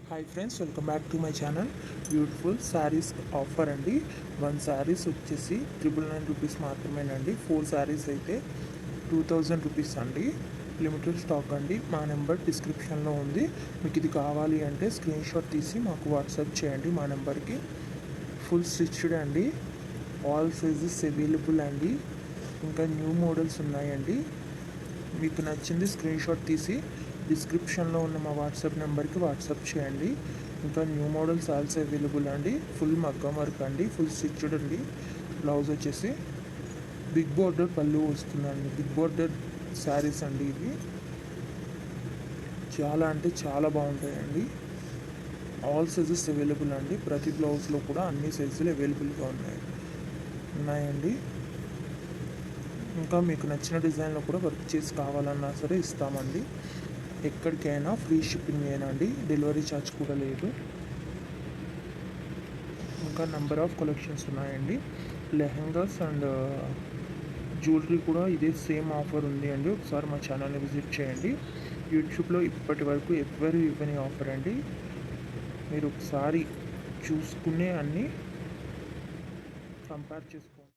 Hi friends, welcome back to my channel. Beautiful saris offer అండి. 1 శారీస్ వచ్చేసి 999 rupees మాత్రమేనండి. 4 శారీస్ అయితే 2000 రూపీస్ అండి. లిమిటెడ్ స్టాక్ అండి. మా నెంబర్ డిస్క్రిప్షన్లో ఉంది. మీకు ఇది కావాలి అంటే స్క్రీన్ షాట్ తీసి మాకు వాట్సాప్ చేయండి మా నెంబర్కి. ఫుల్ స్టిచ్డ్ అండి. ఆల్ సైజెస్ అవైలబుల్ అండి. ఇంకా న్యూ మోడల్స్ ఉన్నాయండి. మీకు నచ్చింది స్క్రీన్ షాట్ తీసి డిస్క్రిప్షన్లో ఉన్న మా వాట్సాప్ నెంబర్కి వాట్సాప్ చేయండి. ఇంకా న్యూ మోడల్స్ ఆల్సో అవైలబుల్ అండి. ఫుల్ మగ్గం వర్క్ అండి, ఫుల్ స్టిచ్డ్ అండి. బ్లౌజ్ వచ్చేసి బిగ్ బోర్డర్ పళ్ళు వస్తుందండి. బిగ్ బోర్డర్ శారీస్ అండి ఇవి. చాలా అంటే చాలా బాగుంటాయండి. ఆల్ సైజెస్ అవైలబుల్ అండి. ప్రతి బ్లౌజ్లో కూడా అన్ని సైజులు అవైలబుల్గా ఉన్నాయండి. ఇంకా మీకు నచ్చిన డిజైన్లో కూడా వర్క్ చేసి కావాలన్నా సరే ఇస్తామండి. ఎక్కడికైనా ఫ్రీ షిప్పింగ్ ఏనండి. డెలివరీ ఛార్జ్ కూడా లేదు. ఇంకా నెంబర్ ఆఫ్ కలెక్షన్స్ ఉన్నాయండి. లెహెంగాస్ అండ్ జ్యువెలరీ కూడా ఇదే సేమ్ ఆఫర్ ఉంది అండి. ఒకసారి మా ఛానల్ని విజిట్ చేయండి. యూట్యూబ్లో ఇప్పటి వరకు ఎవరు ఇవ్వని ఆఫర్ అండి. మీరు ఒకసారి చూసుకునే అన్నీ కంపేర్ చేసుకోండి.